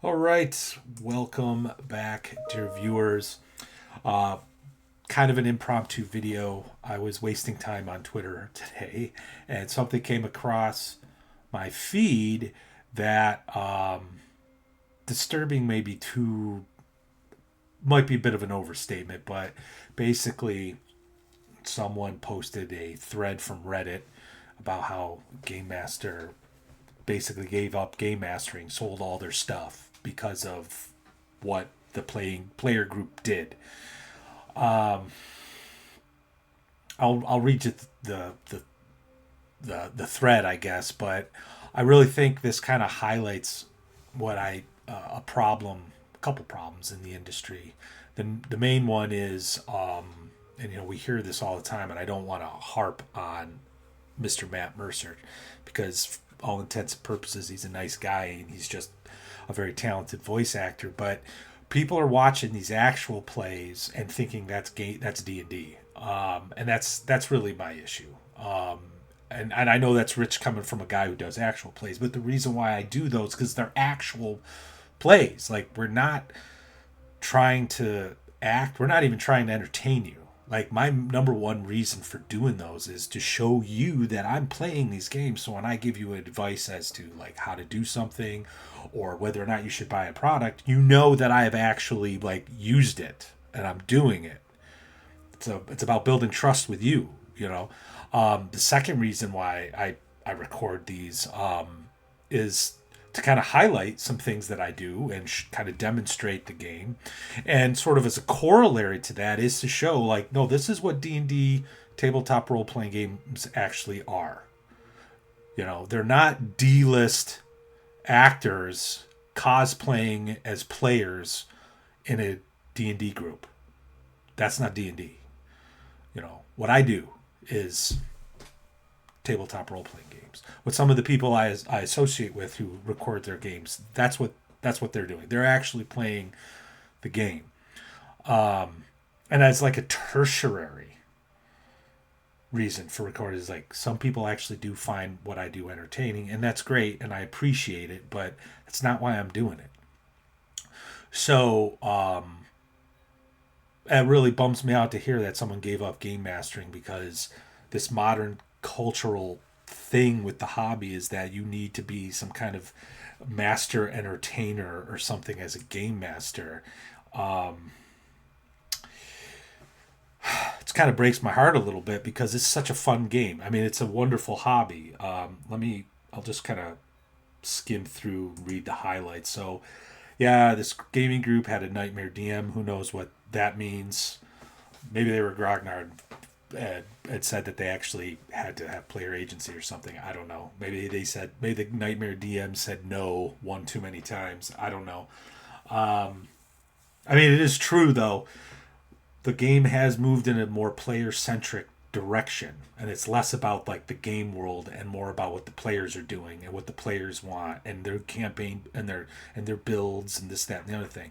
All right, welcome back, dear viewers. Uh, Kind of an impromptu video. I was wasting time on Twitter today, and something came across my feed that disturbing, maybe too, might be a bit of an overstatement, but basically, someone posted a thread from Reddit about how Game Master basically gave up game mastering, sold all their stuff because of what the playing player group did. I'll read you the thread, I guess, but I really think this kind of highlights what a problem, a couple problems in the industry. The main one is, and we hear this all the time, and I don't want to harp on Mr. Matt Mercer because, all intents and purposes, he's a nice guy and he's just a very talented voice actor. But people are watching these actual plays and thinking that's D&D, and that's really my issue. And I know that's rich coming from a guy who does actual plays, but the reason why I do those because they're actual plays. Like, we're not trying to act. We're not even trying to entertain you. Like, my number one reason for doing those is to show you that I'm playing these games. So when I give you advice as to like how to do something or whether or not you should buy a product, you know that I have actually like used it and I'm doing it. So it's about building trust with you. The second reason why I record these is to kind of highlight some things that I do and kind of demonstrate the game, and sort of as a corollary to that is to show like, no, this is what D&D tabletop role playing games actually are. They're not D-list actors cosplaying as players in a D&D group. That's not D&D. What I do is tabletop role playing games. With some of the people I associate with who record their games, that's what they're doing. They're actually playing the game, and as like a tertiary reason for recording is like some people actually do find what I do entertaining, and that's great, and I appreciate it. But it's not why I'm doing it. So it really bums me out to hear that someone gave up game mastering because this modern cultural thing with the hobby is that you need to be some kind of master entertainer or something as a game master. It kind of breaks my heart a little bit because it's such a fun game. I mean, it's a wonderful hobby. I'll just kind of skim through, read the highlights. So, yeah, this gaming group had a nightmare DM. Who knows what that means? Maybe they were grognard had said that they actually had to have player agency or something. I don't know. Maybe the nightmare DM said no one too many times. I don't know. I mean, it is true though. The game has moved in a more player centric direction, and it's less about like the game world and more about what the players are doing and what the players want and their campaign and their builds and this, that, and the other thing.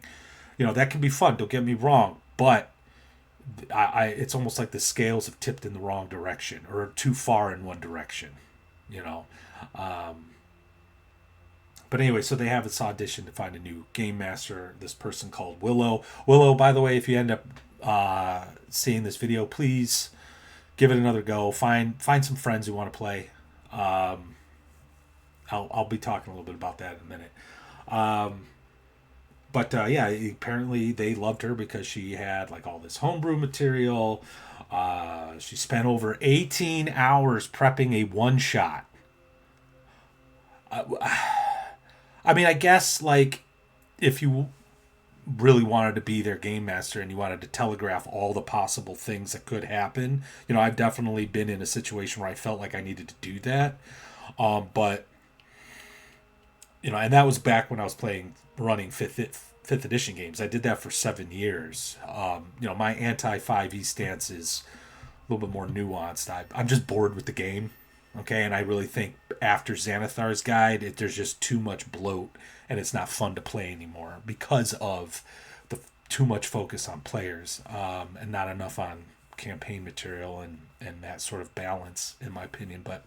That can be fun. Don't get me wrong, but it's almost like the scales have tipped in the wrong direction or too far in one direction. You know, but anyway, so they have this audition to find a new game master. This person called Willow. Willow, by the way, if you end up seeing this video, please give it another go. Find some friends who want to play. I'll be talking a little bit about that in a minute. But yeah, apparently they loved her because she had like all this homebrew material. She spent over 18 hours prepping a one shot. I mean, I guess like if you really wanted to be their game master and you wanted to telegraph all the possible things that could happen, I've definitely been in a situation where I felt like I needed to do that. But and that was back when I was running fifth edition games. I did that for 7 years. My anti 5e stance is a little bit more nuanced. I'm just bored with the game. Okay, and I really think after Xanathar's Guide, there's just too much bloat, and it's not fun to play anymore because of the too much focus on players, and not enough on campaign material and that sort of balance, in my opinion. But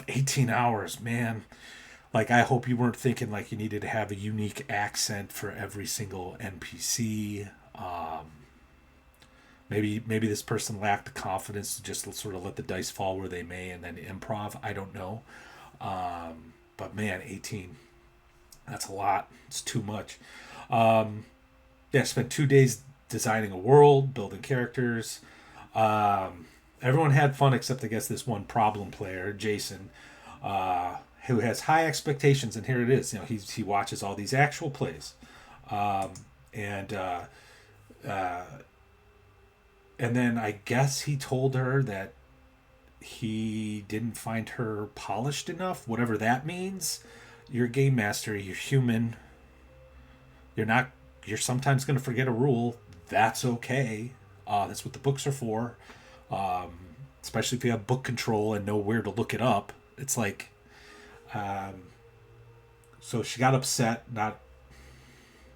18 hours, man. Like, I hope you weren't thinking like you needed to have a unique accent for every single NPC. Maybe this person lacked the confidence to just sort of let the dice fall where they may and then improv. I don't know. But man, 18, that's a lot. It's too much. Yeah, spent 2 days designing a world, building characters. Everyone had fun except, I guess, this one problem player, Jason, who has high expectations. And here it is. He watches all these actual plays, and and then I guess he told her that he didn't find her polished enough, whatever that means. You're a game master. You're human. You're not. You're sometimes going to forget a rule. That's okay. That's what the books are for. Um, Especially if you have book control and know where to look it up. It's like, so she got upset. Not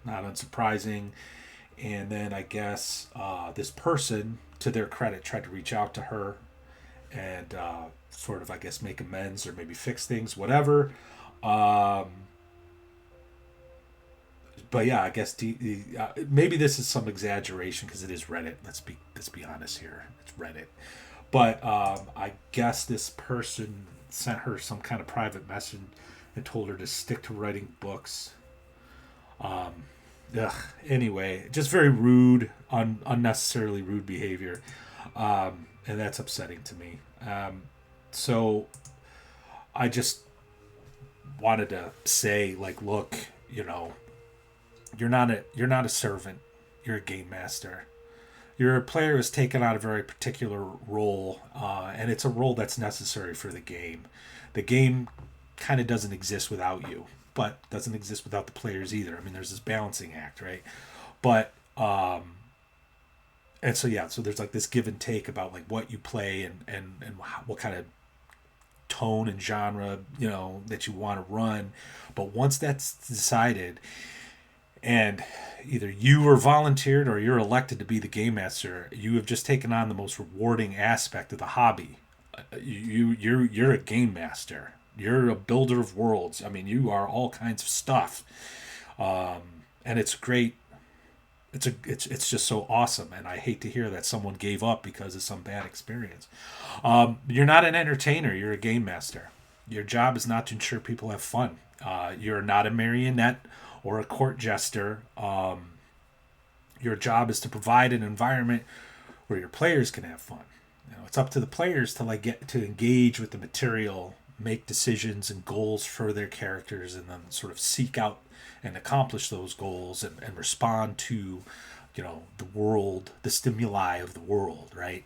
unsurprising. And then I guess this person, to their credit, tried to reach out to her and sort of, I guess, make amends or maybe fix things, whatever. Um, but yeah, I guess maybe this is some exaggeration because it is Reddit. Let's be honest here. It's Reddit. But I guess this person sent her some kind of private message and told her to stick to writing books. Um, Anyway, just very rude, unnecessarily rude behavior, and that's upsetting to me. So I just wanted to say, like, look, you know, you're not a servant. You're a game master. Your player is taken on a very particular role, and it's a role that's necessary for the game. The game kind of doesn't exist without you, but doesn't exist without the players either. I mean, there's this balancing act, right? But and so yeah, so there's like this give and take about like what you play and what kind of tone and genre that you want to run. But once that's decided, and either you were volunteered or you're elected to be the game master, you have just taken on the most rewarding aspect of the hobby. You're a game master. You're a builder of worlds. I mean, you are all kinds of stuff, and it's great. It's just so awesome, and I hate to hear that someone gave up because of some bad experience. You're not an entertainer. You're a game master. Your job is not to ensure people have fun. You're not a marionette or a court jester. Your job is to provide an environment where your players can have fun. It's up to the players to like get to engage with the material, make decisions and goals for their characters, and then sort of seek out and accomplish those goals and respond to, the world, the stimuli of the world, right?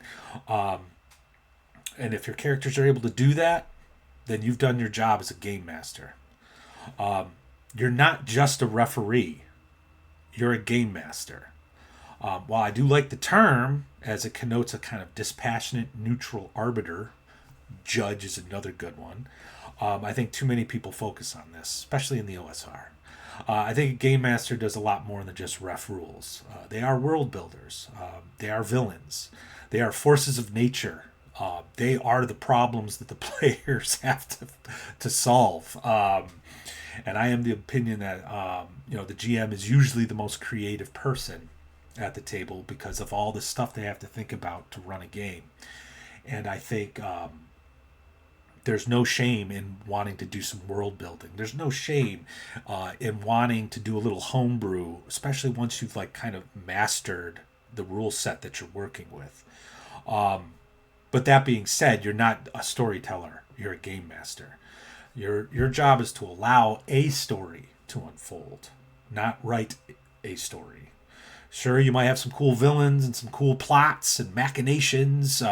And if your characters are able to do that, then you've done your job as a game master. You're not just a referee. You're a game master. While I do like the term, as it connotes a kind of dispassionate, neutral arbiter, judge is another good one. I think too many people focus on this, especially in the OSR. I think a game master does a lot more than just ref rules. They are world builders. They are villains. They are forces of nature. They are the problems that the players have to solve. And I am the opinion that the GM is usually the most creative person at the table because of all the stuff they have to think about to run a game. And I think there's no shame in wanting to do some world building. There's no shame in wanting to do a little homebrew, especially once you've like kind of mastered the rule set that you're working with. But that being said, you're not a storyteller. You're a game master. Your job is to allow a story to unfold, not write a story. Sure, you might have some cool villains and some cool plots and machinations,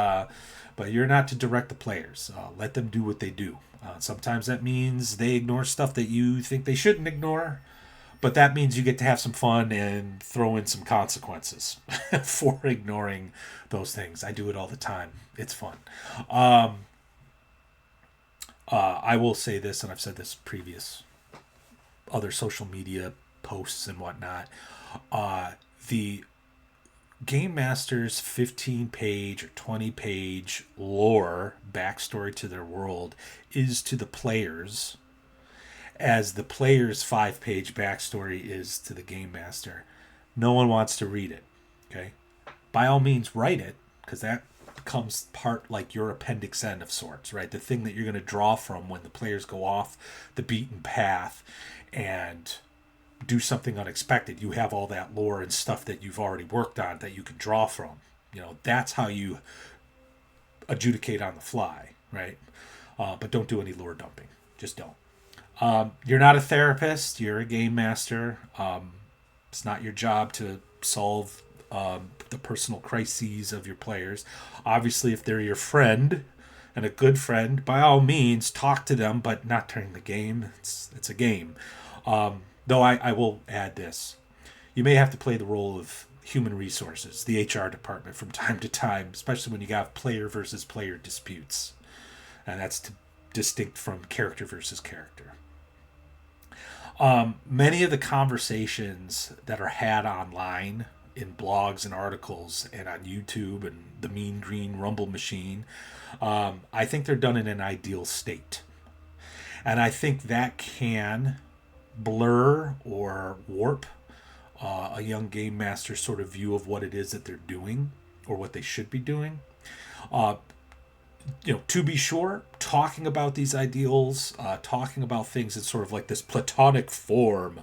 but you're not to direct the players. Let them do what they do. Sometimes that means they ignore stuff that you think they shouldn't ignore, but that means you get to have some fun and throw in some consequences for ignoring those things. I do it all the time. It's fun. I will say this, and I've said this previous other social media posts and whatnot. The Game Master's 15-page or 20-page lore backstory to their world is to the players as the player's 5-page backstory is to the game master. No one wants to read it. Okay, by all means, write it, because that becomes part like your appendix N of sorts, right? The thing that you're going to draw from when the players go off the beaten path and do something unexpected. You have all that lore and stuff that you've already worked on that you can draw from. That's how you adjudicate on the fly, right? But don't do any lore dumping. Just don't. You're not a therapist. You're a game master. It's not your job to solve the personal crises of your players. Obviously, if they're your friend and a good friend, by all means, talk to them, but not during the game. It's a game. Though I will add this. You may have to play the role of human resources, the HR department, from time to time, especially when you have player versus player disputes. And that's distinct from character versus character. Many of the conversations that are had online in blogs and articles and on YouTube and the Mean Green Rumble Machine, I think they're done in an ideal state. And I think that can blur or warp a young game master's sort of view of what it is that they're doing or what they should be doing. To be sure, talking about these ideals, talking about things in sort of like this platonic form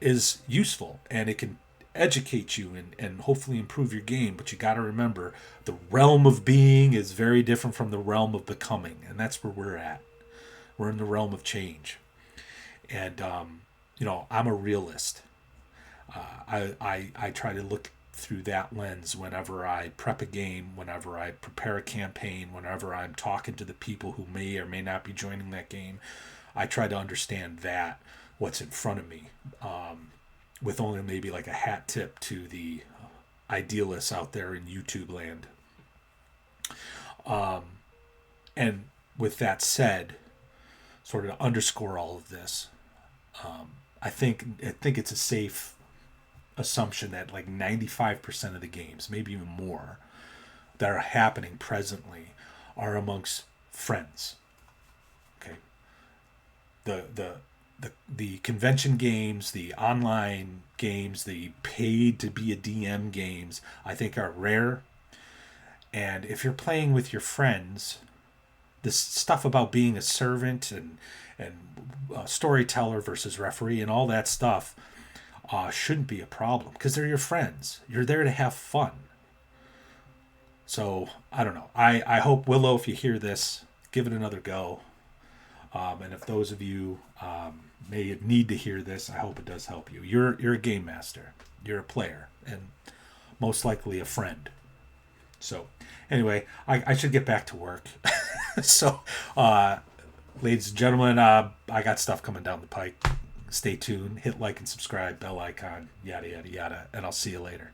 is useful, and it can educate you and hopefully improve your game. But you got to remember, the realm of being is very different from the realm of becoming, and that's where we're at. We're in the realm of change. And, I'm a realist. I try to look through that lens whenever I prep a game, whenever I prepare a campaign, whenever I'm talking to the people who may or may not be joining that game. I try to understand what's in front of me, with only maybe like a hat tip to the idealists out there in YouTube land. And with that said, sort of to underscore all of this, I think it's a safe assumption that like 95% of the games, maybe even more, that are happening presently are amongst friends. Okay. The convention games, the online games, the paid to be a DM games, I think are rare. And if you're playing with your friends, this stuff about being a servant and storyteller versus referee and all that stuff shouldn't be a problem, because they're your friends. You're there to have fun. So I don't know. I hope, Willow, if you hear this, give it another go. And if those of you may need to hear this, I hope it does help you. You're a game master. You're a player, and most likely a friend. So anyway, I should get back to work. So, ladies and gentlemen, I got stuff coming down the pike. Stay tuned. Hit like and subscribe, bell icon, yada, yada, yada. And I'll see you later.